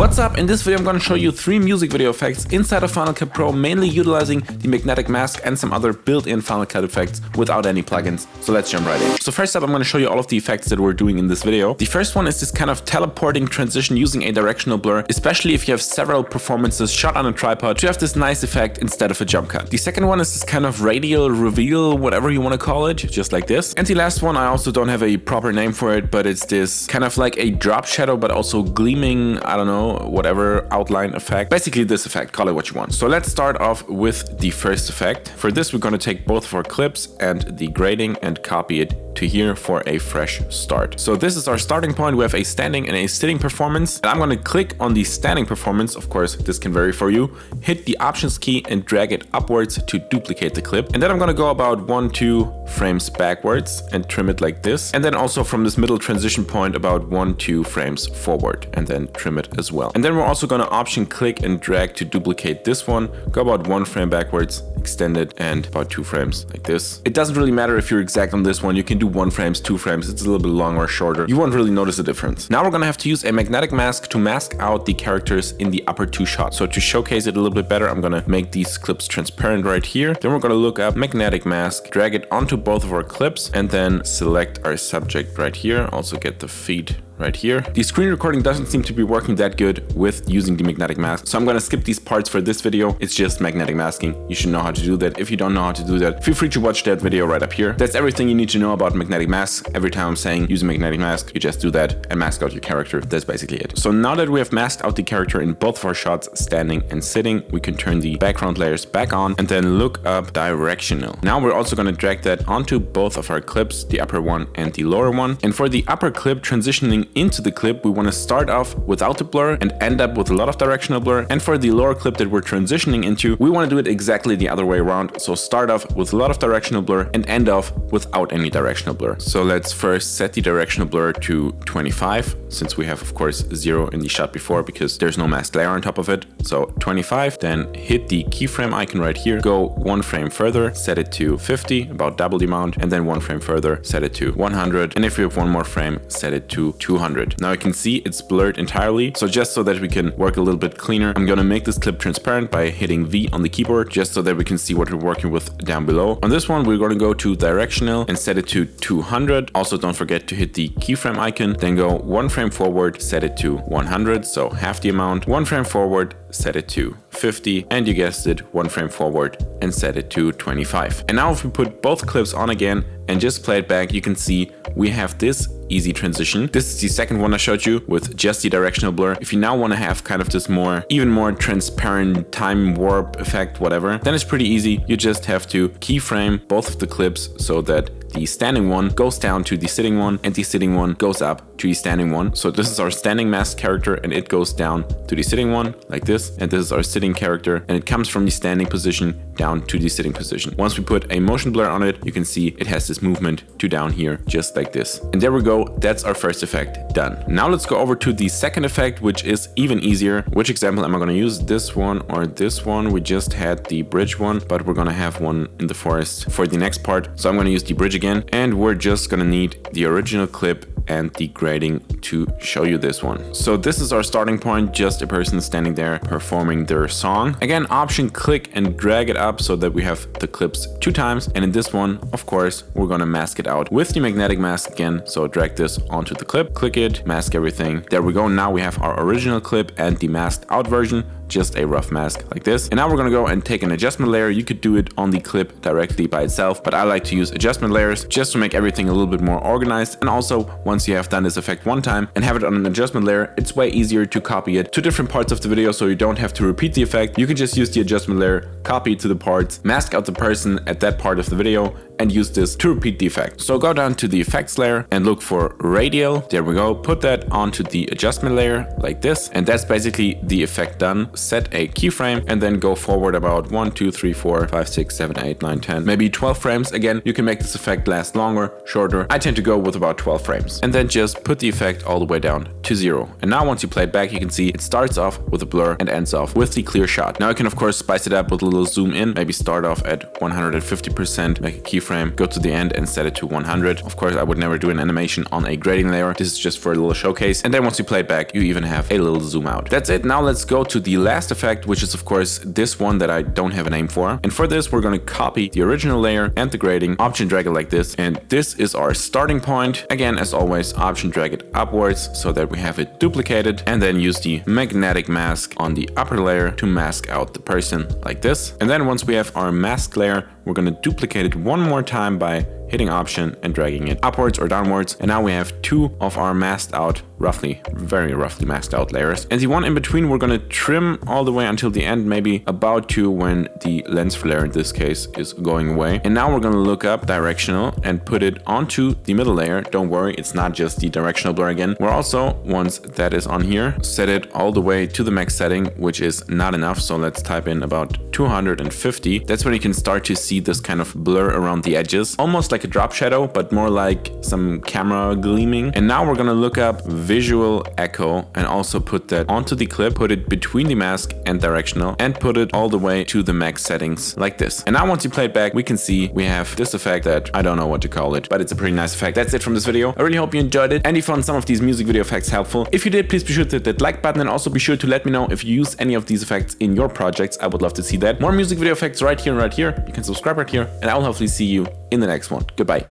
What's up? In this video I'm going to show you 3 music video effects inside of Final Cut Pro, mainly utilizing the magnetic mask and some other built-in Final Cut effects without any plugins. So let's jump right in. So first up, I'm going to show you all of the effects that we're doing in this video. The first one is this kind of teleporting transition using a directional blur, especially if you have several performances shot on a tripod to have this nice effect instead of a jump cut. The second one is this kind of radial reveal, whatever you want to call it, just like this. And the last one, I also don't have a proper name for it, but it's this kind of like a drop shadow, but also gleaming, I don't know, whatever outline effect. Basically this effect, call it what you want. So let's start off with the first effect. For this, we're going to take both of our clips and the grading and copy it to here for a fresh start. So this is our starting point. We have a standing and a sitting performance. And I'm going to click on the standing performance. Of course, this can vary for you. Hit the options key and drag it upwards to duplicate the clip. And then I'm going to go about 1-2 frames backwards and trim it like this. And then also from this middle transition point about 1-2 frames forward and then trim it as well. And then we're also going to option click and drag to duplicate this one. Go about 1 frame backwards, extend it, and about 2 frames like this. It doesn't really matter if you're exact on this one. You can do 1 frames, 2 frames. It's a little bit longer or shorter. You won't really notice a difference. Now we're going to have to use a magnetic mask to mask out the characters in the upper 2 shots. So to showcase it a little bit better, I'm going to make these clips transparent right here. Then we're going to look up magnetic mask, drag it onto both of our clips, and then select our subject right here. Also get the feed right here. The screen recording doesn't seem to be working that good with using the magnetic mask, so I'm going to skip these parts for this video. It's just magnetic masking. You should know how to do that. If you don't know how to do that, feel free to watch that video right up here. That's everything you need to know about magnetic masks. Every time I'm saying use a magnetic mask, you just do that and mask out your character. That's basically it. So now that we have masked out the character in both of our shots, standing and sitting, we can turn the background layers back on and then look up directional. Now we're also going to drag that onto both of our clips, the upper one and the lower one. And for the upper clip, transitioning into the clip, we want to start off without the blur and end up with a lot of directional blur. And for the lower clip that we're transitioning into, we want to do it exactly the other way around. So start off with a lot of directional blur and end off without any directional blur. So let's first set the directional blur to 25, since we have of course 0 in the shot before because there's no masked layer on top of it. So 25, then hit the keyframe icon right here, go 1 frame further, set it to 50, about double the amount, and then 1 frame further, set it to 100. And if we have 1 more frame, set it to 200. Now you can see it's blurred entirely. So just so that we can work a little bit cleaner, I'm going to make this clip transparent by hitting V on the keyboard, just so that we can see what we're working with down below. On this one, we're going to go to directional and set it to 200. Also, don't forget to hit the keyframe icon, then go 1 frame forward, set it to 100. So half the amount, 1 frame forward, set it to 50, and you guessed it, 1 frame forward and set it to 25. And now if we put both clips on again and just play it back, you can see we have this easy transition. This is the second one I showed you with just the directional blur. If you now want to have kind of this even more transparent time warp effect, whatever, then it's pretty easy. You just have to keyframe both of the clips so that the standing one goes down to the sitting one and the sitting one goes up to the standing one. So this is our standing mask character and it goes down to the sitting one like this. And this is our sitting character and it comes from the standing position down to the sitting position. Once we put a motion blur on it, you can see it has this movement to down here just like this. And there we go. That's our first effect done. Now let's go over to the second effect, which is even easier. Which example am I going to use? This one or this one? We just had the bridge one, but we're going to have one in the forest for the next part. So I'm going to use the bridge again, and we're just going to need the original clip and the grading to show you this one. So this is our starting point, just a person standing there performing their song. Again, option click and drag it up so that we have the clips 2 times. And in this one, of course, we're going to mask it out with the magnetic mask again. So drag this onto the clip, click it, mask everything. There we go. Now we have our original clip and the masked out version, just a rough mask like this. And now we're going to go and take an adjustment layer. You could do it on the clip directly by itself, but I like to use adjustment layers just to make everything a little bit more organized. And also, once you have done this effect 1 time and have it on an adjustment layer, it's way easier to copy it to different parts of the video, so you don't have to repeat the effect. You can just use the adjustment layer, copy it to the parts, mask out the person at that part of the video, and use this to repeat the effect. So go down to the effects layer and look for radial. There we go. Put that onto the adjustment layer like this. And that's basically the effect done. set a keyframe and then go forward about 1, 2, 3, 4, 5, 6, 7, 8, 9, 10, maybe 12 frames. Again, you can make this effect last longer, shorter. I tend to go with about 12 frames. And then just put the effect all the way down to 0. And now once you play it back, you can see it starts off with a blur and ends off with the clear shot. Now you can of course spice it up with a little zoom in, maybe start off at 150%, make a keyframe, go to the end and set it to 100. Of course, I would never do an animation on a grading layer. This is just for a little showcase. And then once you play it back, you even have a little zoom out. That's it. Now let's go to the last effect, which is of course this one that I don't have a name for. And for this, we're going to copy the original layer and the grading, option drag it like this. And this is our starting point. Again, as always, option drag it upwards so that we have it duplicated, and then use the magnetic mask on the upper layer to mask out the person like this. And then once we have our mask layer, we're going to duplicate it one more time by hitting option and dragging it upwards or downwards. And now we have two of our masked out, very roughly masked out layers. And the one in between, we're going to trim all the way until the end, maybe about to when the lens flare in this case is going away. And now we're going to look up directional and put it onto the middle layer. Don't worry, it's not just the directional blur again. We're also, once that is on here, set it all the way to the max setting, which is not enough. So let's type in about 250. That's when you can start to see this kind of blur around the edges, almost like a drop shadow, but more like some camera gleaming. And now we're going to look up visual echo and also put that onto the clip, put it between the mask and directional, and put it all the way to the max settings like this. And now once you play it back, we can see we have this effect that I don't know what to call it, but it's a pretty nice effect. That's it from this video. I really hope you enjoyed it and you found some of these music video effects helpful. If you did, please be sure to hit that like button, and also be sure to let me know if you use any of these effects in your projects. I would love to see that. More music video effects right here and right here. You can subscribe right here, and I will hopefully see you in the next one. Goodbye.